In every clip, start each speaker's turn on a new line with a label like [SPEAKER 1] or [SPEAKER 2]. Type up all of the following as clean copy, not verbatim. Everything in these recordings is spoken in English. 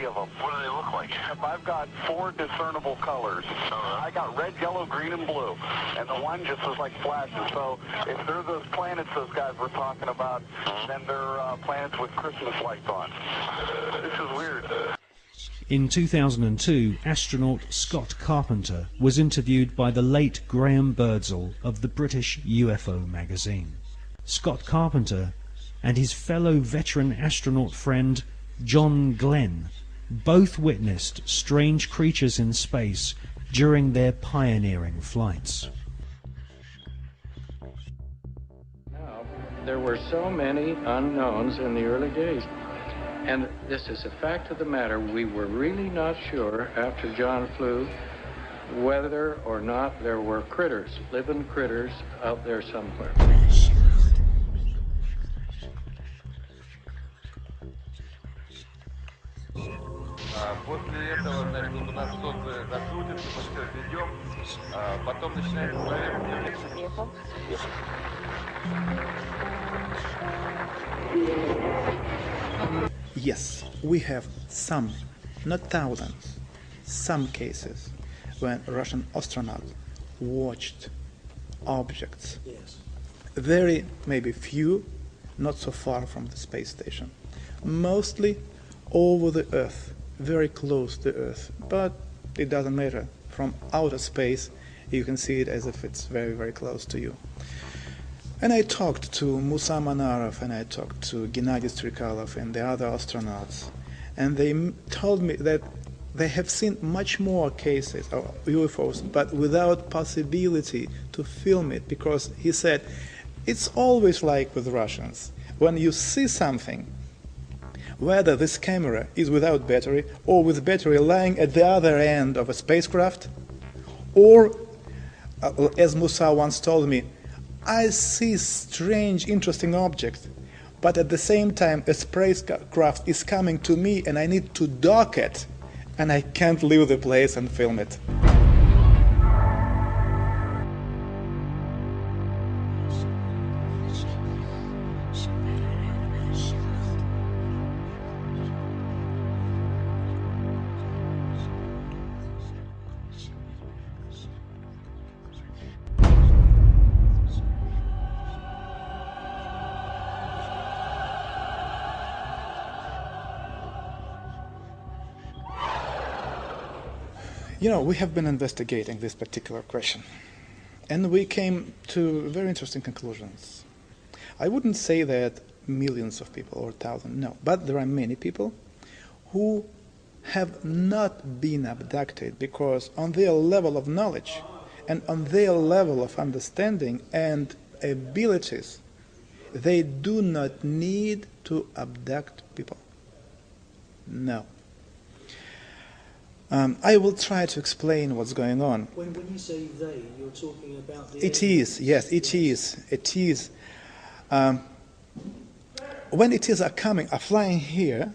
[SPEAKER 1] of them.
[SPEAKER 2] What do they look like?
[SPEAKER 1] I've got 4 discernible colors. I got red, yellow, green, and blue. And the one just is like flashes. So if they're those planets those guys were talking about, then they're planets with Christmas lights on. This is weird.
[SPEAKER 3] In 2002, astronaut Scott Carpenter was interviewed by the late Graham Birdsall of the British UFO magazine. Scott Carpenter and his fellow veteran astronaut friend John Glenn both witnessed strange creatures in space during their pioneering flights.
[SPEAKER 4] There were so many unknowns in the early days. And this is a fact of the matter. We were really not sure after John flew whether or not there were critters, living critters out there somewhere.
[SPEAKER 5] После этого, значит, у нас что-то закрутится, мы все ведем, потом начинается проверка.
[SPEAKER 6] Yes, we have some, not thousands, some cases when Russian astronauts watched objects.
[SPEAKER 3] Yes.
[SPEAKER 6] Very, maybe few, not so far from the space station. Mostly over the Earth, very close to Earth, but it doesn't matter. From outer space, you can see it as if it's very, very close to you. And I talked to Musa Manarov and I talked to Gennady Strikalov and the other astronauts, and they told me that they have seen much more cases of UFOs, but without possibility to film it, because he said, it's always like with Russians. When you see something, whether this camera is without battery or with battery lying at the other end of a spacecraft, or, as Musa once told me, I see strange, interesting object, but at the same time a spacecraft is coming to me and I need to dock it, and I can't leave the place and film it. You know, we have been investigating this particular question, and we came to very interesting conclusions. I wouldn't say that millions of people or thousands, no, but there are many people who have not been abducted because on their level of knowledge and on their level of understanding and abilities, they do not need to abduct people. No. I will try to explain what's going on.
[SPEAKER 3] When you say they, you're talking about the...
[SPEAKER 6] It is, yes, it is. It is. When it is are flying here,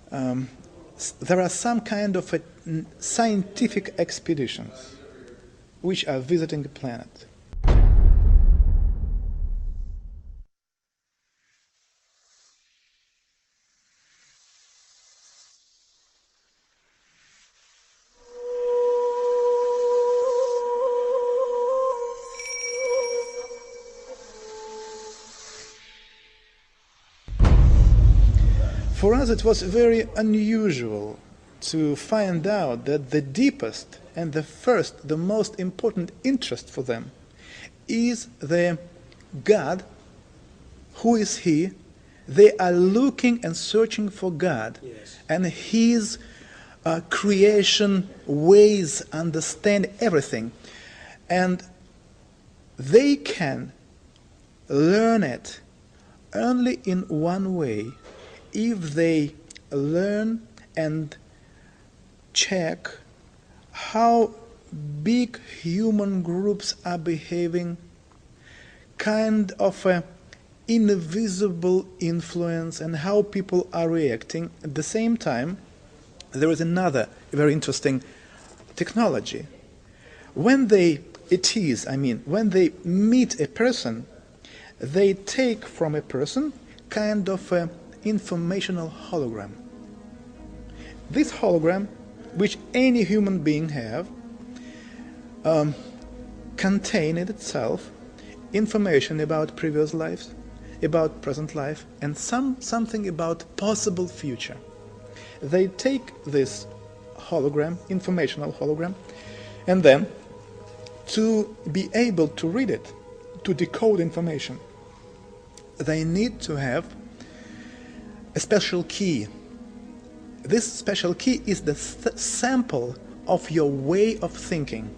[SPEAKER 6] there are some kind of scientific expeditions which are visiting the planet. For us, it was very unusual to find out that the deepest and the most important interest for them is the God. Who is He? They are looking and searching for God,
[SPEAKER 3] Yes.
[SPEAKER 6] and His creation, ways, understand everything. And they can learn it only in one way, if they learn and check how big human groups are behaving, kind of an invisible influence, and how people are reacting. At the same time, there is another very interesting technology. When they meet a person, they take from a person kind of an informational hologram. This hologram, which any human being have, contain in itself information about previous lives, about present life, and something about possible future. They take this hologram, informational hologram, and then to be able to read it, to decode information, they need to have a special key. This special key is the sample of your way of thinking.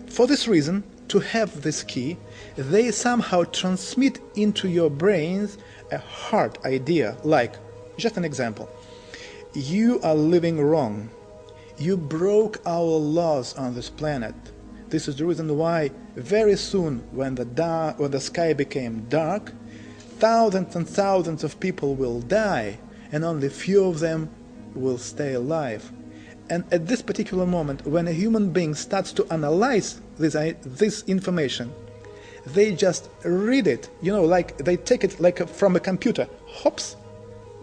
[SPEAKER 6] For this reason, to have this key, they somehow transmit into your brains a hard idea, like, just an example, you are living wrong. You broke our laws on this planet. This is the reason why very soon, when the sky became dark, thousands and thousands of people will die, and only few of them will stay alive. And at this particular moment, when a human being starts to analyze this information, they just read it, like they take it like from a computer. Hops,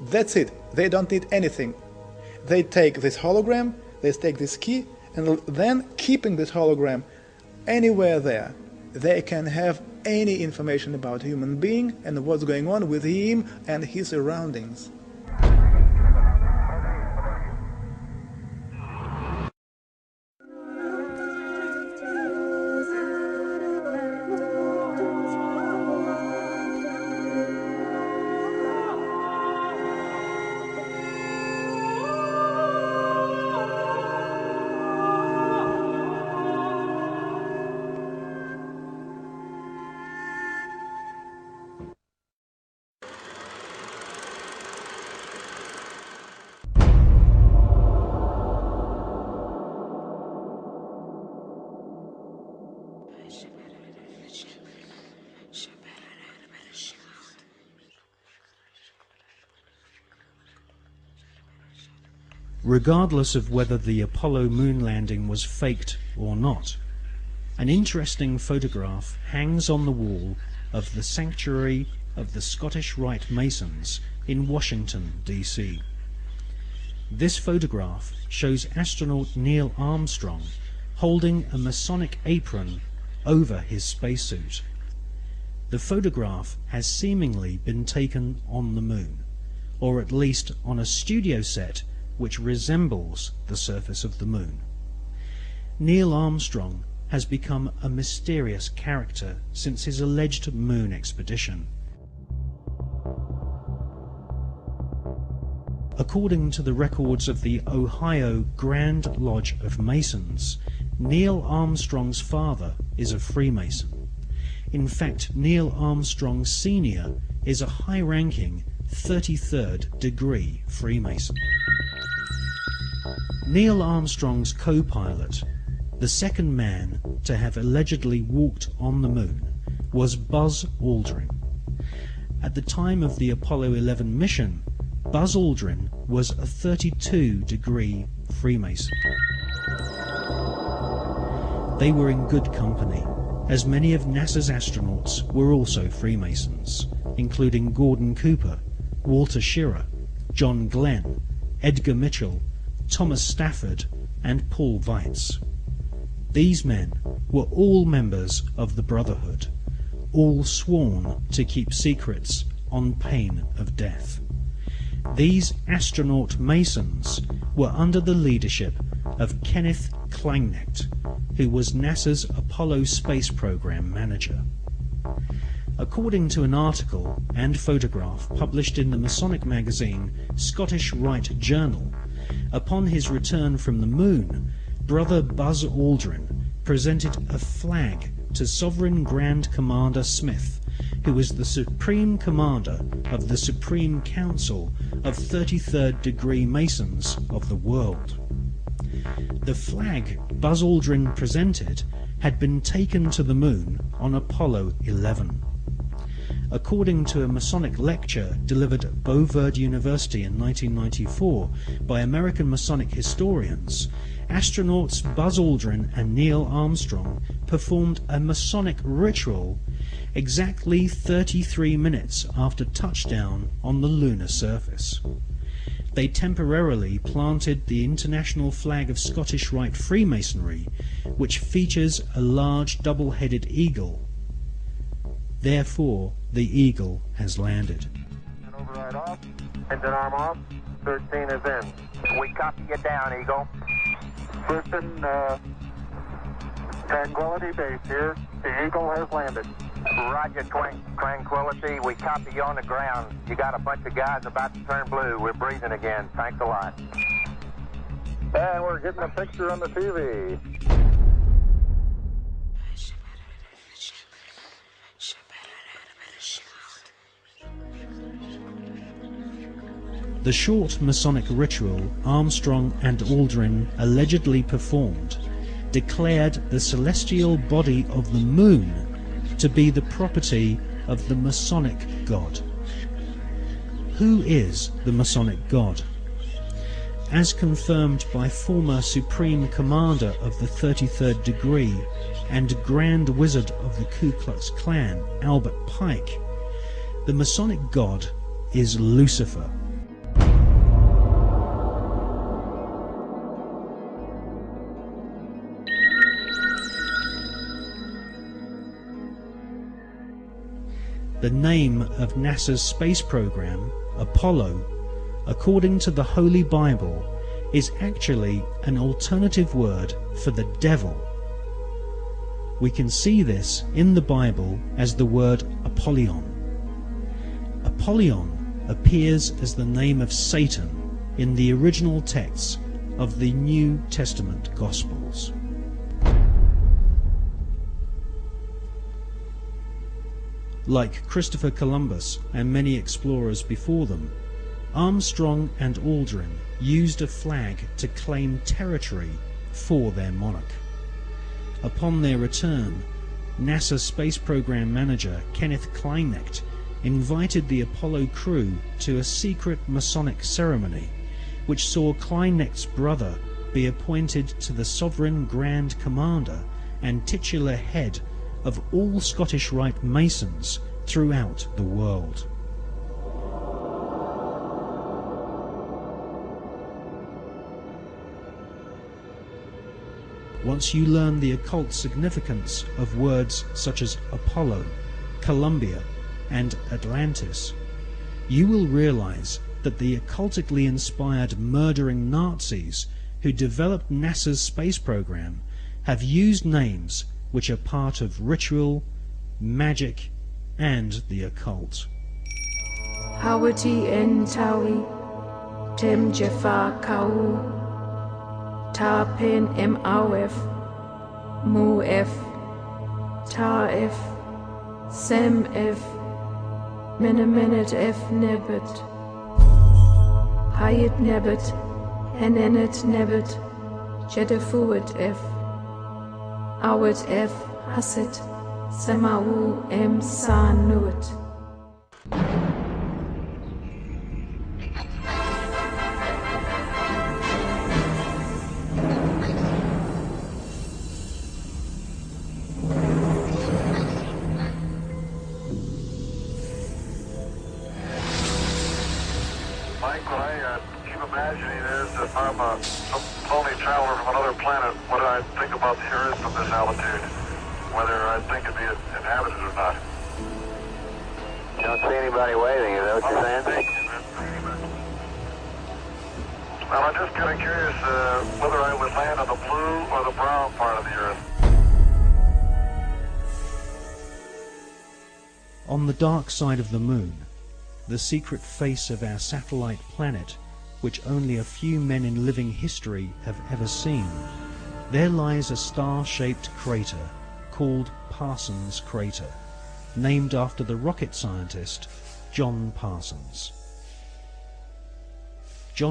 [SPEAKER 6] that's it. They don't need anything. They take this hologram, they take this key, and then keeping this hologram anywhere there, they can have any information about a human being and what's going on with him and his surroundings.
[SPEAKER 3] Regardless of whether the Apollo moon landing was faked or not, an interesting photograph hangs on the wall of the Sanctuary of the Scottish Rite Masons in Washington, D.C. This photograph shows astronaut Neil Armstrong holding a Masonic apron over his spacesuit. The photograph has seemingly been taken on the moon, or at least on a studio set which resembles the surface of the moon. Neil Armstrong has become a mysterious character since his alleged moon expedition. According to the records of the Ohio Grand Lodge of Masons, Neil Armstrong's father is a Freemason. In fact, Neil Armstrong Sr. is a high-ranking 33rd degree Freemason. Neil Armstrong's co-pilot, the second man to have allegedly walked on the moon, was Buzz Aldrin. At the time of the Apollo 11 mission, Buzz Aldrin was a 32 degree Freemason. They were in good company, as many of NASA's astronauts were also Freemasons, including Gordon Cooper, Walter Schirra, John Glenn, Edgar Mitchell, Thomas Stafford, and Paul Weitz. These men were all members of the Brotherhood, all sworn to keep secrets on pain of death. These astronaut Masons were under the leadership of Kenneth Kleineknecht, who was NASA's Apollo space program manager. According to an article and photograph published in the Masonic magazine Scottish Rite Journal, upon his return from the moon, Brother Buzz Aldrin presented a flag to Sovereign Grand Commander Smith, who was the Supreme Commander of the Supreme Council of 33rd degree Masons of the world. The flag Buzz Aldrin presented had been taken to the moon on Apollo 11. According to a Masonic lecture delivered at Beauverde University in 1994 by American Masonic historians, astronauts Buzz Aldrin and Neil Armstrong performed a Masonic ritual exactly 33 minutes after touchdown on the lunar surface. they temporarily planted the international flag of Scottish Rite Freemasonry, which features a large double-headed eagle. Therefore, the eagle has landed.
[SPEAKER 2] Override off. Engine arm off. 13 is in. We copy you down, Eagle. Houston, Tranquility Base here. The Eagle has landed. Roger, Tranquility. We copy you on the ground. You got a bunch of guys about to turn blue. We're breathing again. Thanks a lot. And we're getting a picture on the TV.
[SPEAKER 3] The short Masonic ritual Armstrong and Aldrin allegedly performed declared the celestial body of the moon to be the property of the Masonic God. Who is the Masonic God? As confirmed by former Supreme Commander of the 33rd Degree and Grand Wizard of the Ku Klux Klan, Albert Pike, the Masonic God is Lucifer. The name of NASA's space program, Apollo, according to the Holy Bible, is actually an alternative word for the devil. We can see this in the Bible as the word Apollyon. Apollyon appears as the name of Satan in the original texts of the New Testament Gospels. Like Christopher Columbus and many explorers before them, Armstrong and Aldrin used a flag to claim territory for their monarch. Upon their return, NASA Space Program Manager Kenneth Kleinecht invited the Apollo crew to a secret Masonic ceremony, which saw Kleinecht's brother be appointed to the Sovereign Grand Commander and titular head of all Scottish Rite Masons throughout the world. Once you learn the occult significance of words such as Apollo, Columbia, and Atlantis, you will realize that the occultically inspired murdering Nazis who developed NASA's space program have used names which are part of ritual, magic, and the occult.
[SPEAKER 7] Hawati en tawi, tem jefa kau, ta pen em awef, mu f, ta f, sem f, menemenet f nebet, hayet nebet, henenet nebet, jedefuet f, awet f haset, semau em sanuet.
[SPEAKER 2] Mike, what I keep imagining is if I'm a lonely traveler from another planet, what do I think about the Earth from this altitude? Whether I think it'd be inhabited or not.
[SPEAKER 1] You don't see anybody waving, is that what you're saying?
[SPEAKER 2] Well, I'm just kind of curious whether I would land on the blue or the brown part of the Earth.
[SPEAKER 3] On the dark side of the moon, the secret face of our satellite planet, which only a few men in living history have ever seen, there lies a star-shaped crater called Parsons Crater, named after the rocket scientist John Parsons.